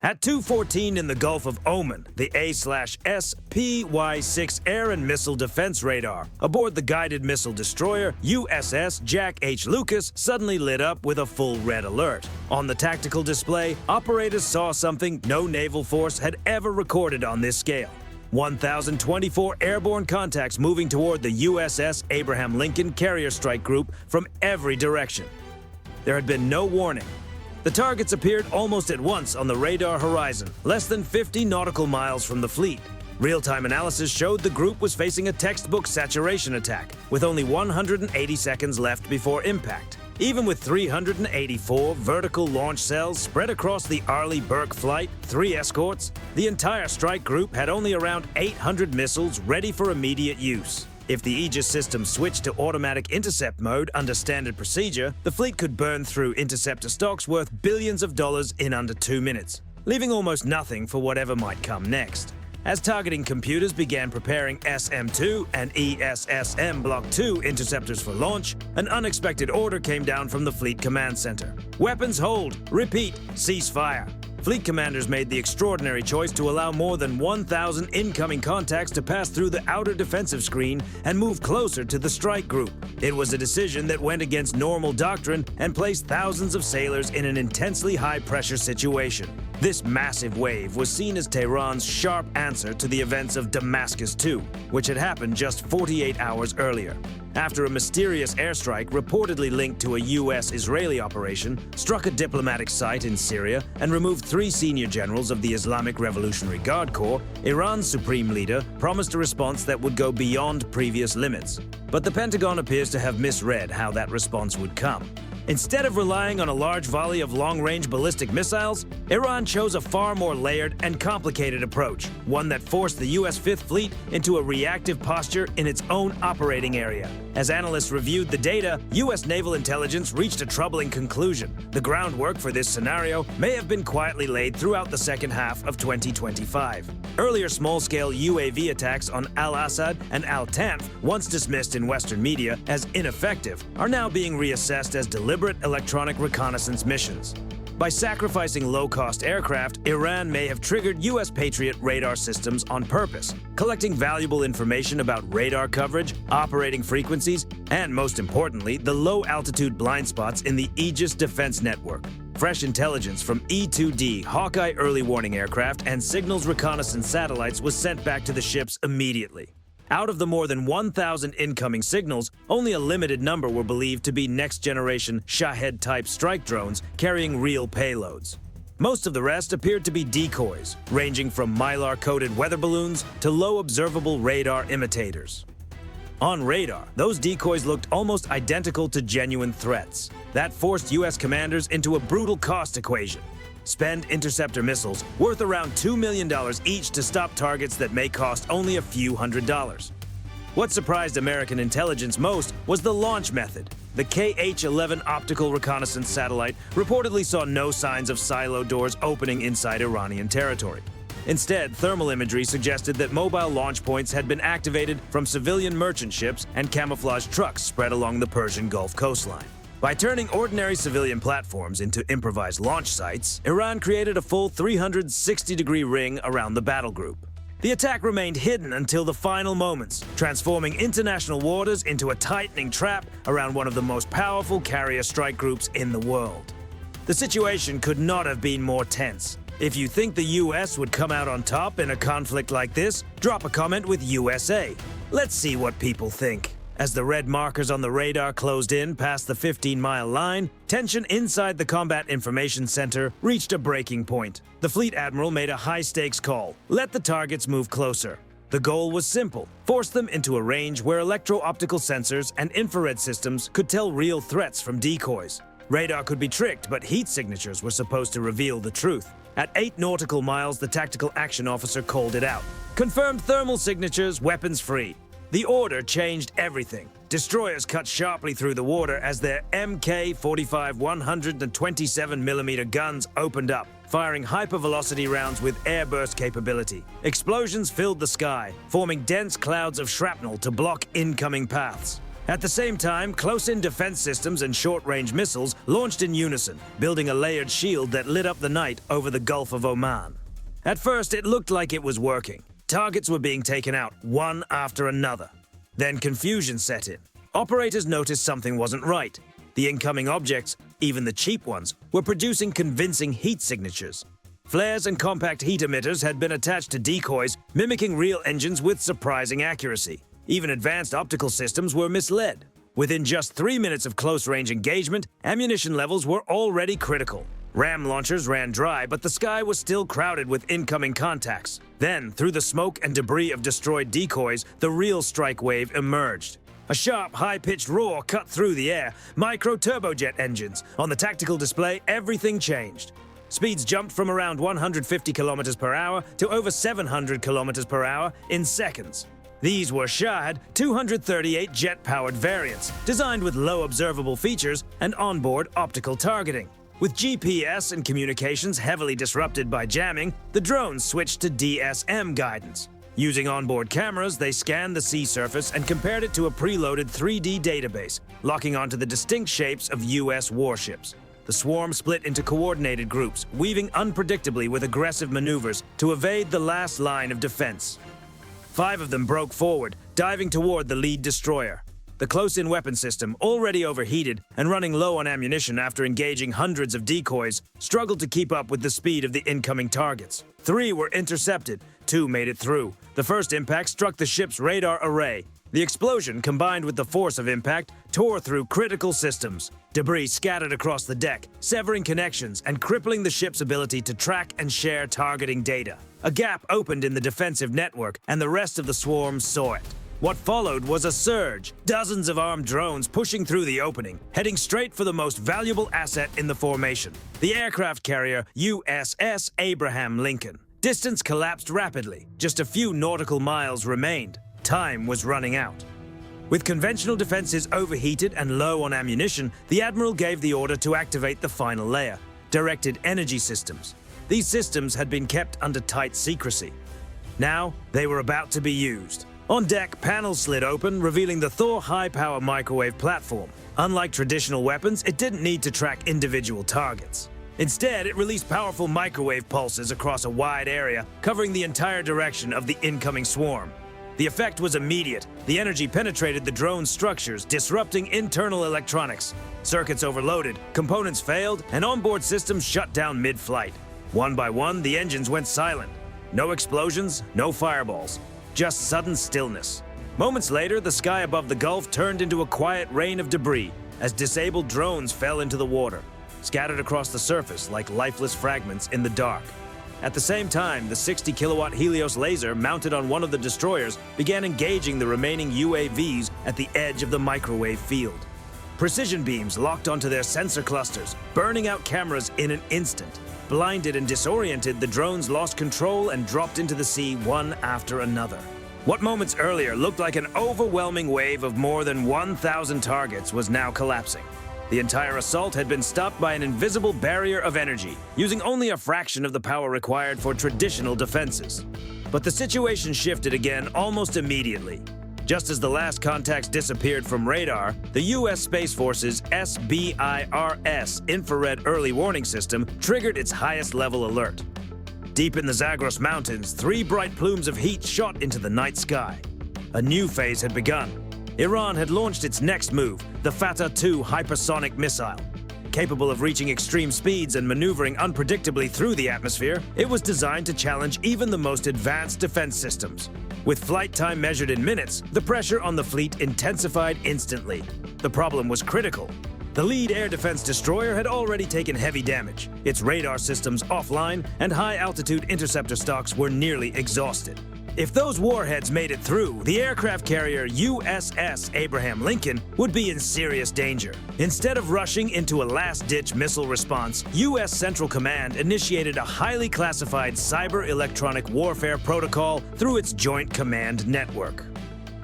At 2:14 in the Gulf of Oman, the A/S PY-6 air and missile defense radar aboard the guided missile destroyer USS Jack H. Lucas suddenly lit up with a full red alert. On the tactical display, operators saw something no naval force had ever recorded on this scale. 1,024 airborne contacts moving toward the USS Abraham Lincoln Carrier Strike Group from every direction. There had been no warning. The targets appeared almost at once on the radar horizon, less than 50 nautical miles from the fleet. Real-time analysis showed the group was facing a textbook saturation attack, with only 180 seconds left before impact. Even with 384 vertical launch cells spread across the Arleigh-Burke flight, 3 escorts, the entire strike group had only around 800 missiles ready for immediate use. If the Aegis system switched to automatic intercept mode under standard procedure, the fleet could burn through interceptor stocks worth billions of dollars in under 2 minutes, leaving almost nothing for whatever might come next. As targeting computers began preparing SM-2 and ESSM Block 2 interceptors for launch, an unexpected order came down from the Fleet Command Center. Weapons hold, repeat, cease fire. Fleet commanders made the extraordinary choice to allow more than 1,000 incoming contacts to pass through the outer defensive screen and move closer to the strike group. It was a decision that went against normal doctrine and placed thousands of sailors in an intensely high-pressure situation. This massive wave was seen as Tehran's sharp answer to the events of Damascus II, which had happened just 48 hours earlier. After a mysterious airstrike reportedly linked to a U.S.-Israeli operation, struck a diplomatic site in Syria, and removed 3 senior generals of the Islamic Revolutionary Guard Corps, Iran's supreme leader promised a response that would go beyond previous limits. But the Pentagon appears to have misread how that response would come. Instead of relying on a large volley of long-range ballistic missiles, Iran chose a far more layered and complicated approach, one that forced the U.S. Fifth Fleet into a reactive posture in its own operating area. As analysts reviewed the data, U.S. naval intelligence reached a troubling conclusion. The groundwork for this scenario may have been quietly laid throughout the second half of 2025. Earlier small-scale UAV attacks on Al-Assad and Al-Tanf, once dismissed in Western media as ineffective, are now being reassessed as deliberate electronic reconnaissance missions. By sacrificing low-cost aircraft, Iran may have triggered U.S. Patriot radar systems on purpose, collecting valuable information about radar coverage, operating frequencies, and most importantly, the low-altitude blind spots in the Aegis defense network. Fresh intelligence from E-2D Hawkeye early warning aircraft and signals reconnaissance satellites was sent back to the ships immediately. Out of the more than 1,000 incoming signals, only a limited number were believed to be next-generation Shahed-type strike drones carrying real payloads. Most of the rest appeared to be decoys, ranging from mylar-coated weather balloons to low-observable radar imitators. On radar, those decoys looked almost identical to genuine threats. That forced U.S. commanders into a brutal cost equation. Spend interceptor missiles worth around $2 million each to stop targets that may cost only a few $100s. What surprised American intelligence most was the launch method. The KH-11 optical reconnaissance satellite reportedly saw no signs of silo doors opening inside Iranian territory. Instead, thermal imagery suggested that mobile launch points had been activated from civilian merchant ships and camouflage trucks spread along the Persian Gulf coastline. By turning ordinary civilian platforms into improvised launch sites, Iran created a full 360-degree ring around the battle group. The attack remained hidden until the final moments, transforming international waters into a tightening trap around one of the most powerful carrier strike groups in the world. The situation could not have been more tense. If you think the US would come out on top in a conflict like this, drop a comment with USA. Let's see what people think. As the red markers on the radar closed in past the 15-mile line, tension inside the Combat Information Center reached a breaking point. The Fleet Admiral made a high-stakes call: let the targets move closer. The goal was simple: force them into a range where electro-optical sensors and infrared systems could tell real threats from decoys. Radar could be tricked, but heat signatures were supposed to reveal the truth. At 8 nautical miles, the tactical action officer called it out. Confirmed thermal signatures, weapons free. The order changed everything. Destroyers cut sharply through the water as their Mk-45 127mm guns opened up, firing hypervelocity rounds with airburst capability. Explosions filled the sky, forming dense clouds of shrapnel to block incoming paths. At the same time, close-in defense systems and short-range missiles launched in unison, building a layered shield that lit up the night over the Gulf of Oman. At first, it looked like it was working. Targets were being taken out, one after another. Then confusion set in. Operators noticed something wasn't right. The incoming objects, even the cheap ones, were producing convincing heat signatures. Flares and compact heat emitters had been attached to decoys, mimicking real engines with surprising accuracy. Even advanced optical systems were misled. Within just 3 minutes of close-range engagement, ammunition levels were already critical. Ram launchers ran dry, but the sky was still crowded with incoming contacts. Then, through the smoke and debris of destroyed decoys, the real strike wave emerged. A sharp, high-pitched roar cut through the air. Micro-turbojet engines. On the tactical display, everything changed. Speeds jumped from around 150 kilometers per hour to over 700 kilometers per hour in seconds. These were Shahid 238 jet-powered variants, designed with low observable features and onboard optical targeting. With GPS and communications heavily disrupted by jamming, the drones switched to DSM guidance. Using onboard cameras, they scanned the sea surface and compared it to a preloaded 3D database, locking onto the distinct shapes of U.S. warships. The swarm split into coordinated groups, weaving unpredictably with aggressive maneuvers to evade the last line of defense. 5 of them broke forward, diving toward the lead destroyer. The close-in weapon system, already overheated and running low on ammunition after engaging hundreds of decoys, struggled to keep up with the speed of the incoming targets. 3 were intercepted, 2 made it through. The first impact struck the ship's radar array. The explosion, combined with the force of impact, tore through critical systems. Debris scattered across the deck, severing connections and crippling the ship's ability to track and share targeting data. A gap opened in the defensive network, and the rest of the swarm saw it. What followed was a surge, dozens of armed drones pushing through the opening, heading straight for the most valuable asset in the formation, the aircraft carrier USS Abraham Lincoln. Distance collapsed rapidly. Just a few nautical miles remained. Time was running out. With conventional defenses overheated and low on ammunition, the Admiral gave the order to activate the final layer, directed energy systems. These systems had been kept under tight secrecy. Now, they were about to be used. On deck, panels slid open, revealing the Thor high-power microwave platform. Unlike traditional weapons, it didn't need to track individual targets. Instead, it released powerful microwave pulses across a wide area, covering the entire direction of the incoming swarm. The effect was immediate. The energy penetrated the drone's structures, disrupting internal electronics. Circuits overloaded, components failed, and onboard systems shut down mid-flight. One by one, the engines went silent. No explosions, no fireballs. Just sudden stillness. Moments later, the sky above the Gulf turned into a quiet rain of debris as disabled drones fell into the water, scattered across the surface like lifeless fragments in the dark. At the same time, the 60-kilowatt Helios laser mounted on one of the destroyers began engaging the remaining UAVs at the edge of the microwave field. Precision beams locked onto their sensor clusters, burning out cameras in an instant. Blinded and disoriented, the drones lost control and dropped into the sea one after another. What moments earlier looked like an overwhelming wave of more than 1,000 targets was now collapsing. The entire assault had been stopped by an invisible barrier of energy, using only a fraction of the power required for traditional defenses. But the situation shifted again almost immediately. Just as the last contacts disappeared from radar, the U.S. Space Force's SBIRS infrared early warning system triggered its highest level alert. Deep in the Zagros Mountains, 3 bright plumes of heat shot into the night sky. A new phase had begun. Iran had launched its next move, the Fatah II hypersonic missile. Capable of reaching extreme speeds and maneuvering unpredictably through the atmosphere, it was designed to challenge even the most advanced defense systems. With flight time measured in minutes, the pressure on the fleet intensified instantly. The problem was critical. The lead air defense destroyer had already taken heavy damage, its radar systems offline, and high-altitude interceptor stocks were nearly exhausted. If those warheads made it through, the aircraft carrier USS Abraham Lincoln would be in serious danger. Instead of rushing into a last-ditch missile response, U.S. Central Command initiated a highly classified cyber-electronic warfare protocol through its Joint Command Network.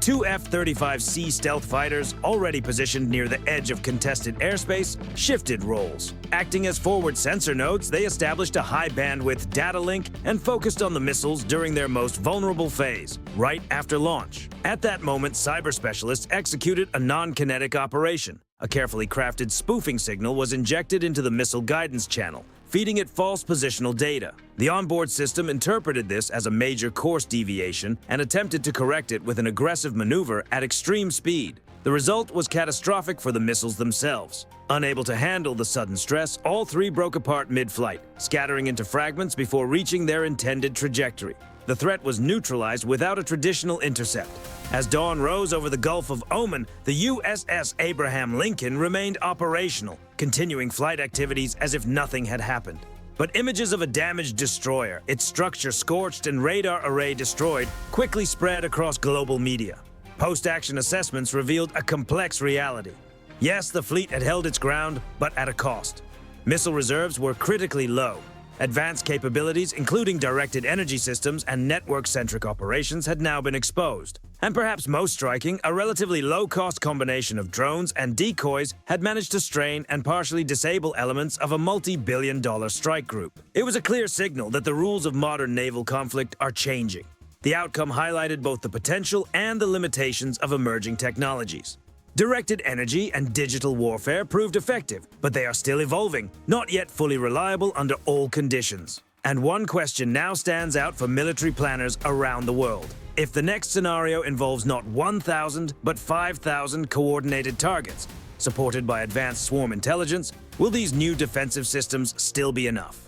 Two F-35C stealth fighters, already positioned near the edge of contested airspace, shifted roles. Acting as forward sensor nodes, they established a high-bandwidth data link and focused on the missiles during their most vulnerable phase, right after launch. At that moment, cyber specialists executed a non-kinetic operation. A carefully crafted spoofing signal was injected into the missile guidance channel, feeding it false positional data. The onboard system interpreted this as a major course deviation and attempted to correct it with an aggressive maneuver at extreme speed. The result was catastrophic for the missiles themselves. Unable to handle the sudden stress, all three broke apart mid-flight, scattering into fragments before reaching their intended trajectory. The threat was neutralized without a traditional intercept. As dawn rose over the Gulf of Oman, the USS Abraham Lincoln remained operational, continuing flight activities as if nothing had happened. But images of a damaged destroyer, its structure scorched and radar array destroyed, quickly spread across global media. Post-action assessments revealed a complex reality. Yes, the fleet had held its ground, but at a cost. Missile reserves were critically low. Advanced capabilities, including directed energy systems and network-centric operations, had now been exposed. And perhaps most striking, a relatively low-cost combination of drones and decoys had managed to strain and partially disable elements of a multi-billion-dollar strike group. It was a clear signal that the rules of modern naval conflict are changing. The outcome highlighted both the potential and the limitations of emerging technologies. Directed energy and digital warfare proved effective, but they are still evolving, not yet fully reliable under all conditions. And one question now stands out for military planners around the world. If the next scenario involves not 1,000, but 5,000 coordinated targets, supported by advanced swarm intelligence, will these new defensive systems still be enough?